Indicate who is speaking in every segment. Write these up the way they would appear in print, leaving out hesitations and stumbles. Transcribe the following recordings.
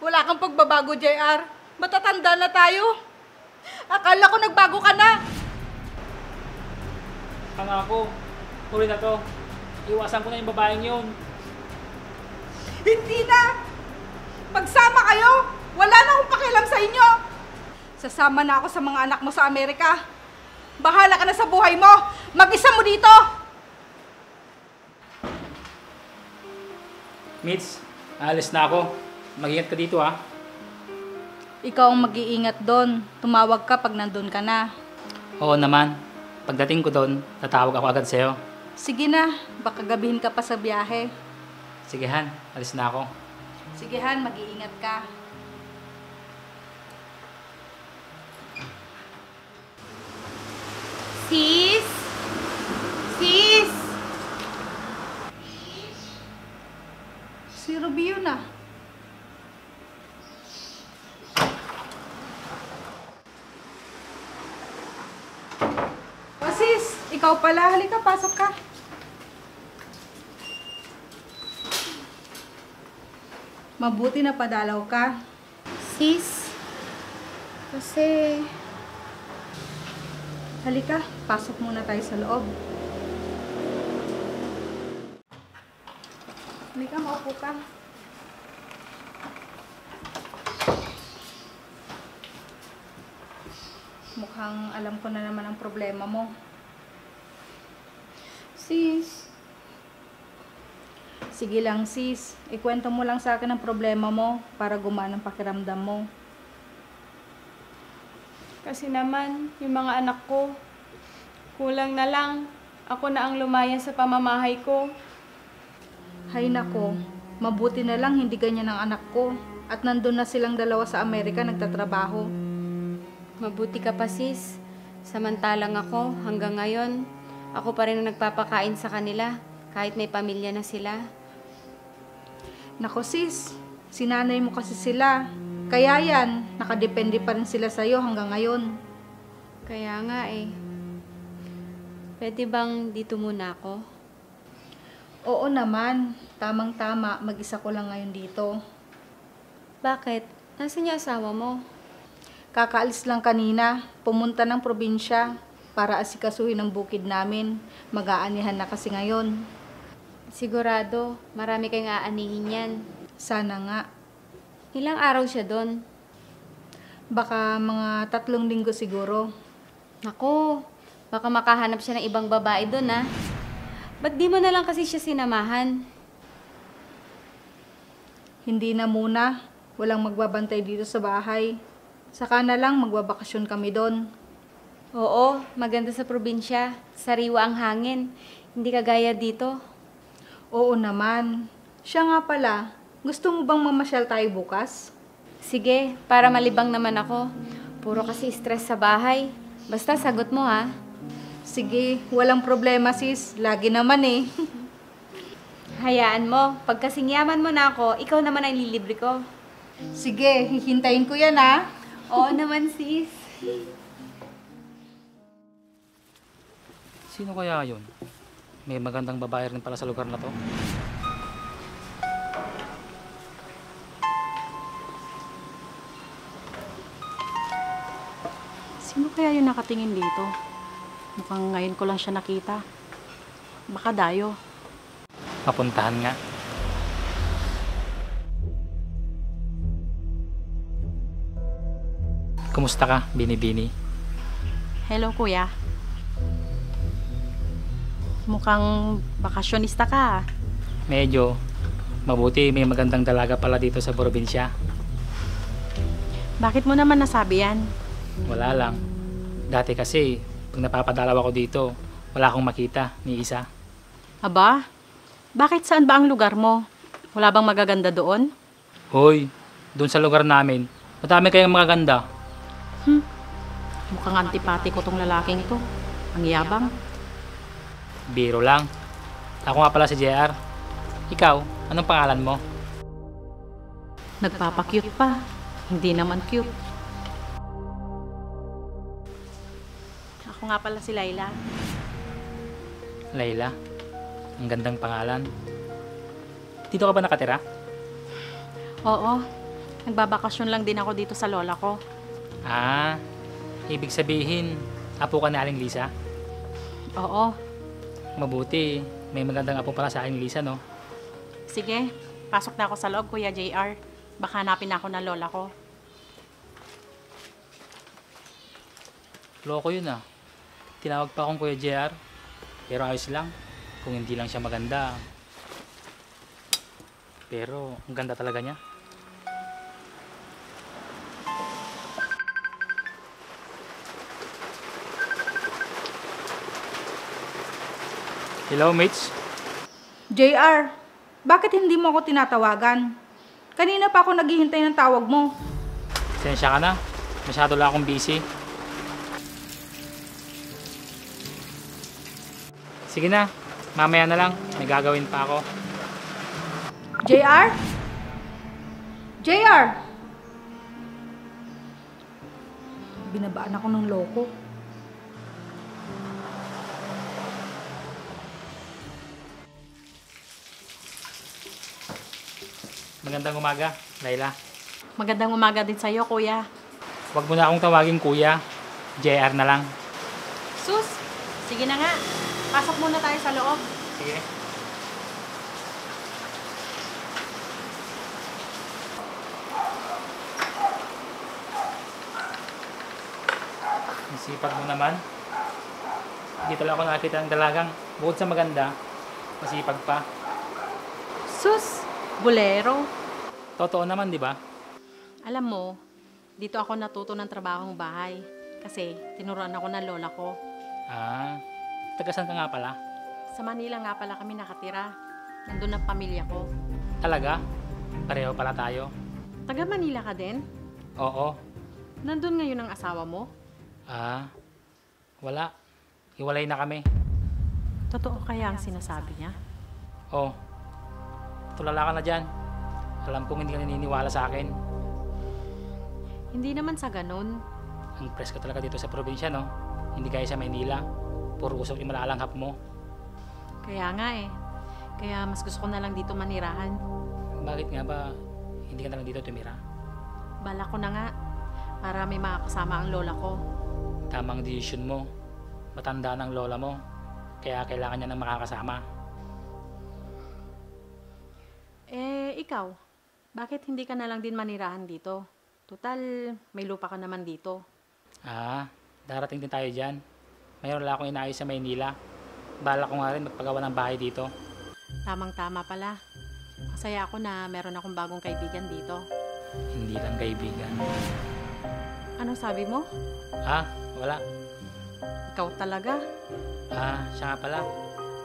Speaker 1: Wala kang pagbabago, JR. Matatanda na tayo. Akala ko nagbago ka na.
Speaker 2: Pangako, huli na to. Iwasan ko na yung babaeng yun.
Speaker 1: Hindi na! Magsama kayo! Wala na akong pakialam sa inyo! Sasama na ako sa mga anak mo sa Amerika. Bahala ka na sa buhay mo! Mag-isa mo dito!
Speaker 2: Mitch, alis na ako. Mag-ingat ka dito ha.
Speaker 1: Ikaw ang mag-iingat doon. Tumawag ka pag nandun ka na.
Speaker 2: Oo naman. Pagdating ko doon, tatawag ako agad sa'yo.
Speaker 1: Sige na, baka gabihin ka pa sa biyahe.
Speaker 2: Sige Han, alis na ako.
Speaker 1: Sige Han, mag-iingat ka.
Speaker 3: Sis? Sis?
Speaker 1: Si Ruby yun ah. Oh sis, ikaw pala. Halika, pasok ka. Mabuti na padalaw ka.
Speaker 3: Sis? Kasi...
Speaker 1: Halika, pasok muna tayo sa loob. Halika, maupo ka. Mukhang alam ko na naman ang problema mo.
Speaker 3: Sis?
Speaker 1: Sige lang sis, ikwento mo lang sa akin ang problema mo para gumana ang pakiramdam mo.
Speaker 3: Kasi naman, yung mga anak ko, kulang na lang. Ako na ang lumaya sa pamamahay ko.
Speaker 1: Hay nako, mabuti na lang hindi ganyan ang anak ko. At nandun na silang dalawa sa Amerika nagtatrabaho.
Speaker 3: Mabuti ka pa, sis. Samantalang ako, hanggang ngayon, ako pa rin ang nagpapakain sa kanila, kahit may pamilya na sila.
Speaker 1: Nako sis, sinanay mo kasi sila. Kaya yan, nakadepende pa rin sila sa'yo hanggang ngayon.
Speaker 3: Kaya nga eh. Pwede bang dito muna ako?
Speaker 1: Oo naman, tamang-tama, mag-isa ko lang ngayon dito.
Speaker 3: Bakit? Nasaan yung asawa mo?
Speaker 1: Kakaalis lang kanina, pumunta ng probinsya para asikasuhin ang bukid namin. Mag-aanihan na kasi ngayon.
Speaker 3: Sigurado, marami kayong aanihin yan.
Speaker 1: Sana nga.
Speaker 3: Ilang araw siya doon?
Speaker 1: Baka mga 3 linggo siguro.
Speaker 3: Naku, baka makahanap siya ng ibang babae doon ah. Ba't di mo na lang kasi siya sinamahan?
Speaker 1: Hindi na muna. Walang magbabantay dito sa bahay. Saka na lang magbabakasyon kami doon.
Speaker 3: Oo, maganda sa probinsya. Sariwa ang hangin. Hindi kagaya dito.
Speaker 1: Oo naman. Siya nga pala, gusto mo bang mamasyal tayo bukas?
Speaker 3: Sige, para malibang naman ako. Puro kasi stress sa bahay. Basta sagot mo ha.
Speaker 1: Sige, walang problema sis. Lagi naman eh.
Speaker 3: Hayaan mo, pag kasing yaman mo na ako, ikaw naman ang lilibre ko.
Speaker 1: Sige, hihintayin ko yan ah.
Speaker 3: Oo naman sis.
Speaker 2: Sino kaya yun? May magandang babae rin pala sa lugar na to.
Speaker 4: Sino kaya yung nakatingin dito? Mukhang ngayon ko lang siya nakita. Baka dayo.
Speaker 2: Mapuntahan nga. Kumusta ka, Bini-Bini?
Speaker 4: Hello, kuya. Mukhang bakasyonista ka.
Speaker 2: Medyo. Mabuti may magandang dalaga pala dito sa probinsya.
Speaker 4: Bakit mo naman nasabi yan?
Speaker 2: Wala lang. Dati kasi, pag napapadalaw ako dito, wala akong makita, ni isa.
Speaker 4: Aba, bakit saan ba ang lugar mo? Wala bang magaganda doon?
Speaker 2: Hoy, doon sa lugar namin, madami kayang magaganda.
Speaker 4: Mukhang antipati ko tong lalaking to. Ang yabang.
Speaker 2: Biro lang. Ako nga pala si JR. Ikaw, anong pangalan mo?
Speaker 4: Nagpapakyut pa. Hindi naman cute. Ako nga pala si Laila.
Speaker 2: Layla. Ang gandang pangalan. Dito ka ba nakatira?
Speaker 4: Oo. Nagbabakasyon lang din ako dito sa lola ko.
Speaker 2: Ah, ibig sabihin, apo ka na Aling Lisa?
Speaker 4: Oo.
Speaker 2: Mabuti, may magandang apo pala sa Aling Lisa, no?
Speaker 4: Sige, pasok na ako sa loob, Kuya JR. Baka hanapin ako ng lola ko.
Speaker 2: Loko yun ah. Tinawag pa akong Kuya JR. Pero ayos lang. Kung hindi lang siya maganda. Pero ang ganda talaga niya. Hello, mates.
Speaker 1: JR, bakit hindi mo ako tinatawagan? Kanina pa ako naghihintay ng tawag mo.
Speaker 2: Sensya ka na. Masyado lang akong busy. Sige na. Mamaya na lang. May gagawin pa ako.
Speaker 1: JR? JR? Binabaan ako ng loko.
Speaker 2: Magandang umaga, Laila.
Speaker 4: Magandang umaga din sa'yo, Kuya.
Speaker 2: Huwag mo na akong tawagin kuya. JR na lang.
Speaker 4: Sus, sige na nga. Pasok muna tayo sa loob.
Speaker 2: Sige. Ang sipag mo naman. Dito lang ako nakakita ng dalagang bukod sa maganda, masipag pa.
Speaker 4: Sus, bolero.
Speaker 2: Totoo naman, di ba?
Speaker 4: Alam mo, dito ako natuto ng trabahong bahay. Kasi tinuruan ako ng lola ko.
Speaker 2: Ah, tagasan ka nga pala.
Speaker 4: Sa Manila nga pala kami nakatira. Nandun ang pamilya ko.
Speaker 2: Talaga? Pareho pala tayo.
Speaker 4: Taga Manila ka din?
Speaker 2: Oo.
Speaker 4: Nandun ngayon ang asawa mo?
Speaker 2: Ah, wala. Hiwalay na kami.
Speaker 4: Totoo kaya ang sinasabi niya?
Speaker 2: Oh, tulala ka na dyan. Alam kong hindi ka naniniwala sa akin.
Speaker 4: Hindi naman sa ganun.
Speaker 2: Ang presko talaga dito sa probinsya, no? Hindi gaya sa Maynila. Puro usok yung malalanghap mo.
Speaker 4: Kaya nga eh. Kaya mas gusto ko na lang dito manirahan.
Speaker 2: Bakit nga ba hindi ka na lang dito tumira?
Speaker 4: Bala ko na nga. Para may makakasama ang lola ko.
Speaker 2: Tamang desisyon mo. Matanda ng lola mo. Kaya kailangan niya ng makakasama.
Speaker 4: Eh, ikaw? Bakit hindi ka na lang din manirahan dito? Total, may lupa ka naman dito.
Speaker 2: Ah, darating din tayo dyan. Mayroon lang akong inaayos sa Maynila. Bala ko nga rin magpagawa ng bahay dito.
Speaker 4: Tamang-tama pala. Masaya ako na meron akong bagong kaibigan dito.
Speaker 2: Hindi lang kaibigan.
Speaker 4: Anong sabi mo?
Speaker 2: Ah, wala.
Speaker 4: Ikaw talaga?
Speaker 2: Ah, siya nga pala.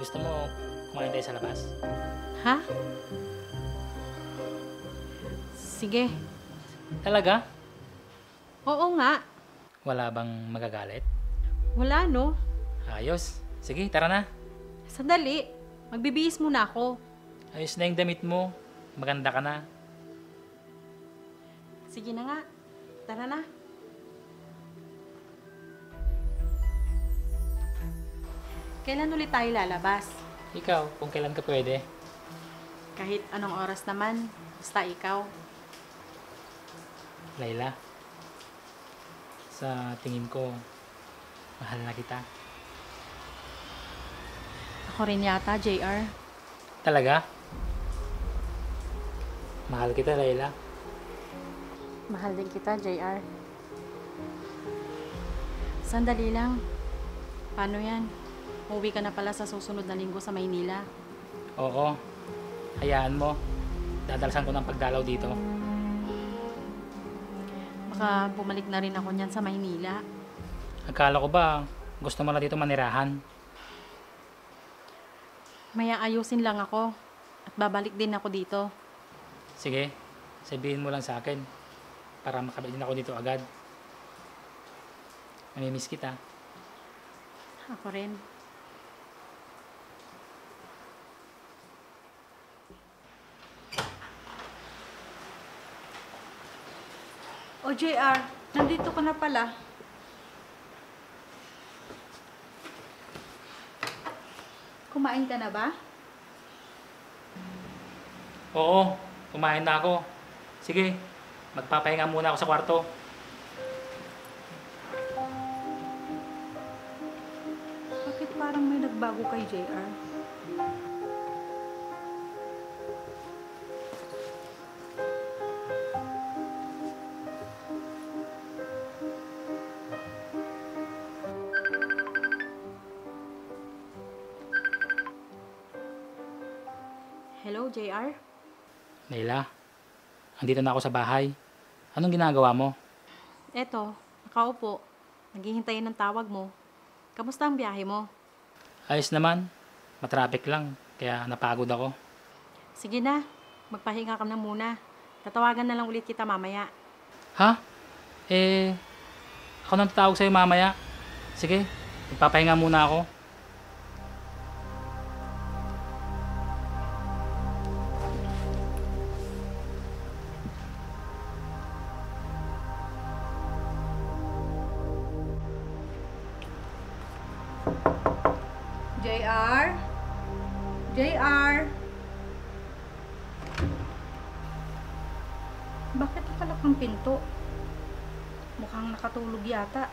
Speaker 2: Gusto mo kumain tayo sa labas?
Speaker 4: Ha? Sige.
Speaker 2: Talaga?
Speaker 4: Oo nga.
Speaker 2: Wala bang magagalit?
Speaker 4: Wala no.
Speaker 2: Ayos. Sige, tara na.
Speaker 4: Sandali. Magbibihis muna ako.
Speaker 2: Ayos na yung damit mo. Maganda ka na.
Speaker 4: Sige na nga. Tara na. Kailan ulit tayo lalabas?
Speaker 2: Ikaw, kung kailan ka pwede.
Speaker 4: Kahit anong oras naman. Basta ikaw.
Speaker 2: Layla, sa tingin ko, mahal na kita.
Speaker 4: Ako rin yata, JR.
Speaker 2: Talaga? Mahal kita, Layla.
Speaker 4: Mahal din kita, JR. Sandali lang. Paano yan? Uwi ka na pala sa susunod na linggo sa Maynila.
Speaker 2: Oo, hayaan mo. Dadalasan ko ng pagdalaw dito.
Speaker 4: Baka bumalik na rin ako niyan sa Maynila.
Speaker 2: Akala ko ba, gusto mo na dito manirahan?
Speaker 4: May aayusin lang ako. At babalik din ako dito.
Speaker 2: Sige, sabihin mo lang sa akin. Para makabit din ako dito agad. Mamimiss kita.
Speaker 4: Ako rin.
Speaker 1: O JR, nandito ka na pala. Kumain ka na ba?
Speaker 2: Oo, kumain na ako. Sige, Magpapahinga muna ako sa kwarto.
Speaker 1: Bakit parang may nagbago kay JR?
Speaker 4: Hello, JR?
Speaker 2: Layla, andito na ako sa bahay. Anong ginagawa mo?
Speaker 4: Eto, nakaupo. Naghihintay ng tawag mo. Kamusta ang biyahe mo?
Speaker 2: Ayos naman. Matraffic lang, kaya napagod ako.
Speaker 4: Sige na, magpahinga ka na muna. Tatawagan na lang ulit kita mamaya.
Speaker 2: Ha? Ako nang tatawag sa'yo mamaya. Sige, magpapahinga muna ako.
Speaker 1: JR? JR? Bakit nakalak ang pinto? Mukhang nakatulog yata.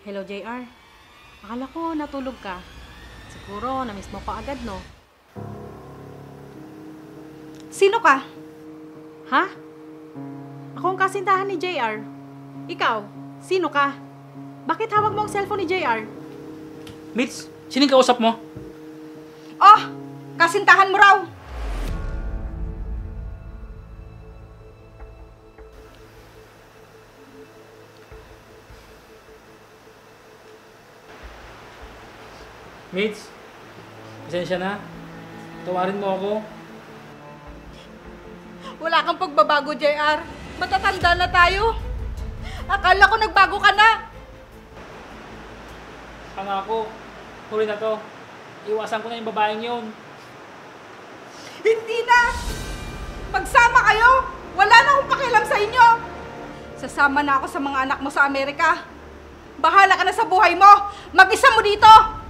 Speaker 4: Hello, JR. Akala ko natulog ka. Siguro, na-miss mo pa agad, no?
Speaker 1: Sino ka?
Speaker 4: Ha? Ako ang kasintahan ni JR. Ikaw, sino ka? Bakit hawak mo ang cellphone ni JR?
Speaker 2: Mitch, sino yung kausap mo?
Speaker 1: Oh! Kasintahan mo raw!
Speaker 2: Mitch, pasensya na. Tawarin mo ako.
Speaker 1: Wala kang pagbabago, JR. Matatanda na tayo. Akala ko nagbago ka na.
Speaker 2: Pangako, huli na to. Iwasan ko na yung babaeng yun.
Speaker 1: Hindi na! Magsama kayo! Wala na akong pakialam sa inyo! Sasama na ako sa mga anak mo sa Amerika. Bahala ka na sa buhay mo! Mag-isa mo dito!